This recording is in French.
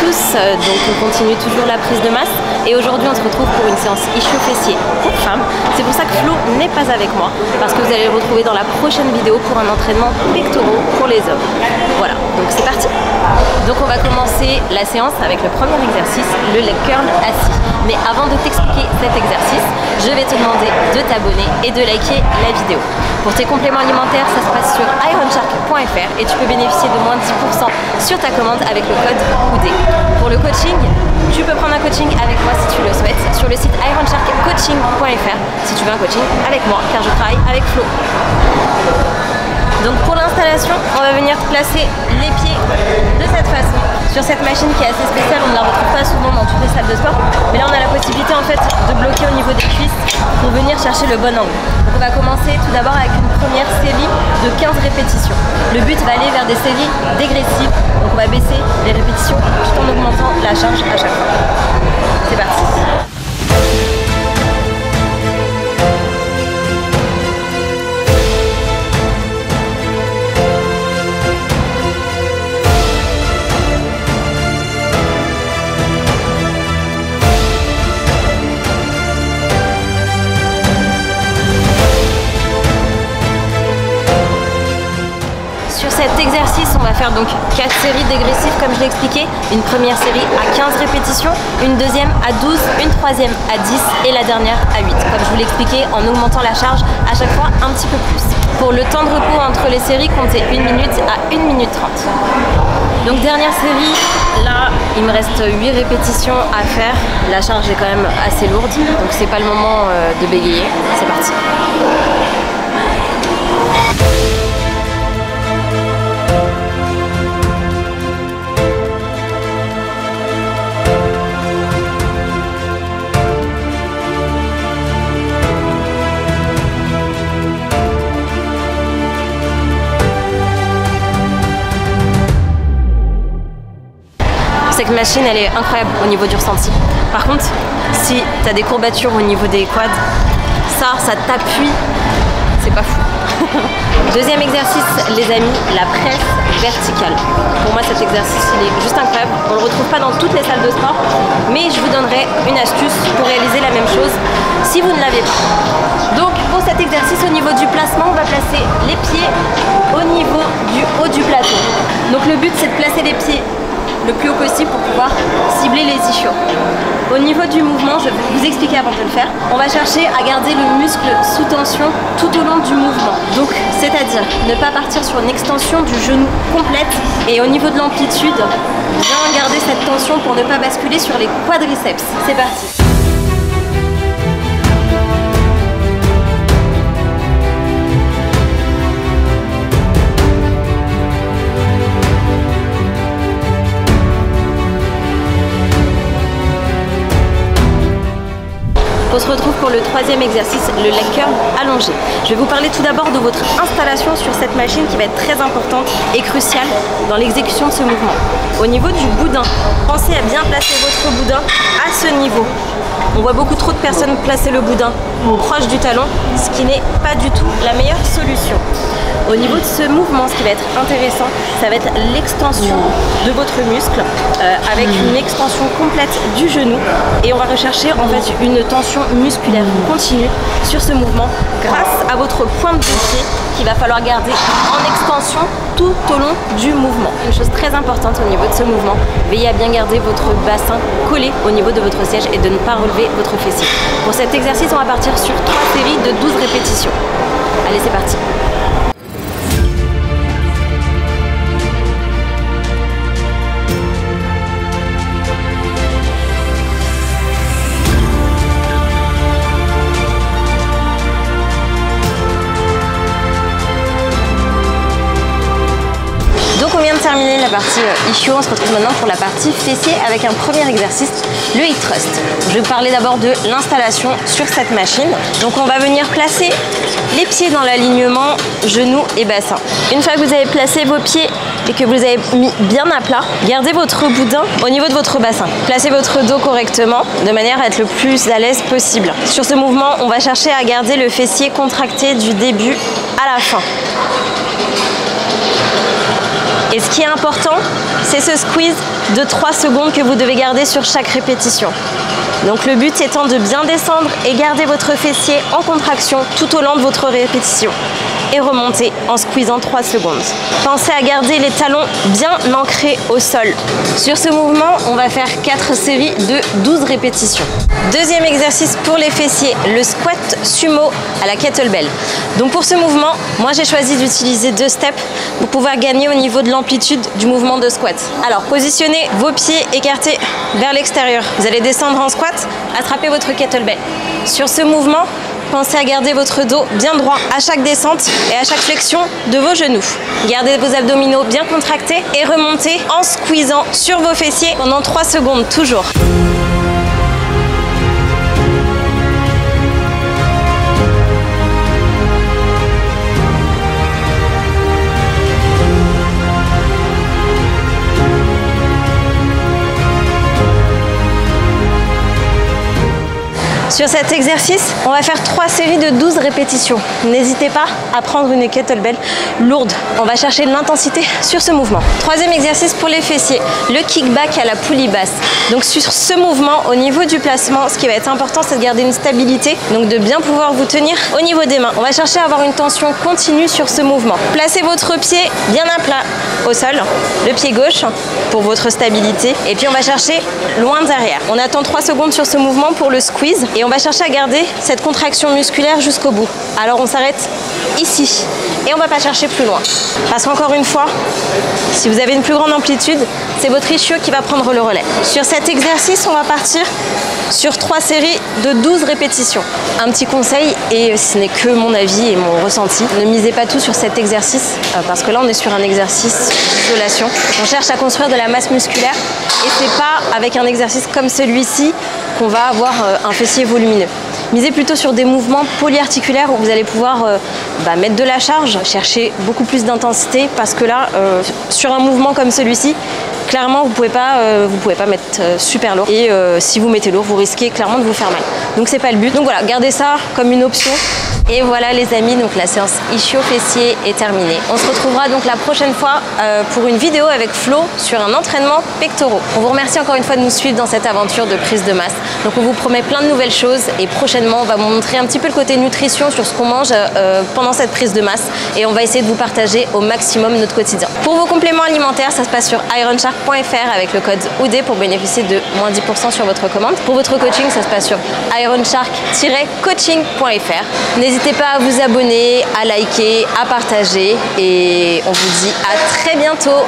tous, donc on continue toujours la prise de masse et aujourd'hui on se retrouve pour une séance ischio-fessier pour femmes. C'est pour ça que Flo n'est pas avec moi parce que vous allez le retrouver dans la prochaine vidéo pour un entraînement pectoraux pour les hommes. Voilà, donc c'est parti. Donc on va commencer la séance avec le premier exercice, le leg curl assis. Mais avant de t'expliquer cet exercice, je vais te demander de t'abonner et de liker la vidéo. Pour tes compléments alimentaires, ça se passe sur ironshark.fr et tu peux bénéficier de moins 10% sur ta commande avec le code OUD. Pour le coaching, tu peux prendre un coaching avec moi si tu le souhaites sur le site ironsharkcoaching.fr si tu veux un coaching avec moi car je travaille avec Flo. Donc pour l'installation, on va venir placer les pieds de cette façon sur cette machine qui est assez spéciale, on ne la retrouve pas souvent dans toutes les salles de sport, mais là on a la possibilité en fait de bloquer au niveau des cuisses pour venir chercher le bon angle. Donc on va commencer tout d'abord avec une première série de 15 répétitions. Le but va aller vers des séries dégressives, donc on va baisser les répétitions tout en augmentant la charge à chaque fois. C'est parti. Sur cet exercice, on va faire donc 4 séries dégressives comme je l'ai expliqué. Une première série à 15 répétitions, une deuxième à 12, une troisième à 10 et la dernière à 8. Comme je vous l'ai expliqué, en augmentant la charge à chaque fois un petit peu plus. Pour le temps de repos entre les séries, comptez 1 minute à 1 minute 30. Donc dernière série, là il me reste 8 répétitions à faire. La charge est quand même assez lourde, donc c'est pas le moment de bégayer. C'est parti. Cette machine elle est incroyable au niveau du ressenti. Par contre, si tu as des courbatures au niveau des quads, ça t'appuie, c'est pas fou. Deuxième exercice les amis, la presse verticale. Pour moi cet exercice il est juste incroyable. On le retrouve pas dans toutes les salles de sport, mais je vous donnerai une astuce pour réaliser la même chose si vous ne l'avez pas. Donc pour cet exercice au niveau du placement, on va placer les pieds au niveau du haut du plateau. Donc le but c'est de placer les pieds le plus haut possible pour pouvoir cibler les ischios. Au niveau du mouvement, je vais vous expliquer avant de le faire, on va chercher à garder le muscle sous tension tout au long du mouvement. Donc, c'est-à-dire ne pas partir sur une extension du genou complète et au niveau de l'amplitude, bien garder cette tension pour ne pas basculer sur les quadriceps. C'est parti. On se retrouve pour le troisième exercice, le leg curl allongé. Je vais vous parler tout d'abord de votre installation sur cette machine qui va être très importante et cruciale dans l'exécution de ce mouvement. Au niveau du boudin, pensez à bien placer votre boudin à ce niveau. On voit beaucoup trop de personnes placer le boudin proche du talon, ce qui n'est pas du tout la meilleure solution. Au niveau de ce mouvement, ce qui va être intéressant, ça va être l'extension de votre muscle avec une extension complète du genou et on va rechercher en fait une tension musculaire continue sur ce mouvement grâce à votre pointe de pied qu'il va falloir garder en extension tout au long du mouvement. Une chose très importante au niveau de ce mouvement, veillez à bien garder votre bassin collé au niveau de votre siège et de ne pas relever votre fessier. Pour cet exercice, on va partir sur 3 séries de 12 répétitions. Allez, c'est parti. Terminer la partie ischio, on se retrouve maintenant pour la partie fessier avec un premier exercice, le hip thrust. Je vais vous parler d'abord de l'installation sur cette machine. Donc on va venir placer les pieds dans l'alignement genou et bassin. Une fois que vous avez placé vos pieds et que vous avez mis bien à plat, gardez votre boudin au niveau de votre bassin. Placez votre dos correctement de manière à être le plus à l'aise possible. Sur ce mouvement, on va chercher à garder le fessier contracté du début à la fin. Et ce qui est important, c'est ce squeeze de 3 secondes que vous devez garder sur chaque répétition. Donc le but étant de bien descendre et garder votre fessier en contraction tout au long de votre répétition et remonter en squeezant 3 secondes. Pensez à garder les talons bien ancrés au sol. Sur ce mouvement, on va faire 4 séries de 12 répétitions. Deuxième exercice pour les fessiers, le squat sumo à la kettlebell. Donc pour ce mouvement, moi j'ai choisi d'utiliser 2 steps pour pouvoir gagner au niveau de l'amplitude du mouvement de squat. Alors positionnez vos pieds écartés vers l'extérieur. Vous allez descendre en squat, attrapez votre kettlebell. Sur ce mouvement, pensez à garder votre dos bien droit à chaque descente et à chaque flexion de vos genoux. Gardez vos abdominaux bien contractés et remontez en squeezant sur vos fessiers pendant 3 secondes toujours. Sur cet exercice, on va faire 3 séries de 12 répétitions. N'hésitez pas à prendre une kettlebell lourde. On va chercher de l'intensité sur ce mouvement. Troisième exercice pour les fessiers, le kickback à la poulie basse. Donc sur ce mouvement, au niveau du placement, ce qui va être important, c'est de garder une stabilité, donc de bien pouvoir vous tenir au niveau des mains. On va chercher à avoir une tension continue sur ce mouvement. Placez votre pied bien à plat au sol, le pied gauche pour votre stabilité. Et puis on va chercher loin derrière. On attend 3 secondes sur ce mouvement pour le squeeze. Et on va chercher à garder cette contraction musculaire jusqu'au bout. Alors on s'arrête ici et on ne va pas chercher plus loin. Parce qu'encore une fois, si vous avez une plus grande amplitude, c'est votre ischio qui va prendre le relais. Sur cet exercice, on va partir sur 3 séries de 12 répétitions. Un petit conseil, et ce n'est que mon avis et mon ressenti, ne misez pas tout sur cet exercice, parce que là on est sur un exercice d'isolation. On cherche à construire de la masse musculaire et c'est pas avec un exercice comme celui-ci qu'on va avoir un fessier volumineux. Misez plutôt sur des mouvements polyarticulaires où vous allez pouvoir mettre de la charge, chercher beaucoup plus d'intensité, parce que là, sur un mouvement comme celui-ci, clairement vous pouvez pas mettre super lourd, et si vous mettez lourd, vous risquez clairement de vous faire mal. Donc c'est pas le but. Donc voilà, gardez ça comme une option. Et voilà les amis, donc la séance ischio-fessier est terminée. On se retrouvera donc la prochaine fois pour une vidéo avec Flo sur un entraînement pectoraux. On vous remercie encore une fois de nous suivre dans cette aventure de prise de masse. Donc on vous promet plein de nouvelles choses et prochainement on va vous montrer un petit peu le côté nutrition sur ce qu'on mange pendant cette prise de masse, et on va essayer de vous partager au maximum notre quotidien. Pour vos compléments alimentaires, ça se passe sur ironshark.fr avec le code OUD pour bénéficier de moins 10% sur votre commande. Pour votre coaching, ça se passe sur ironshark-coaching.fr. N'hésitez pas à vous abonner, à liker, à partager, et on vous dit à très bientôt.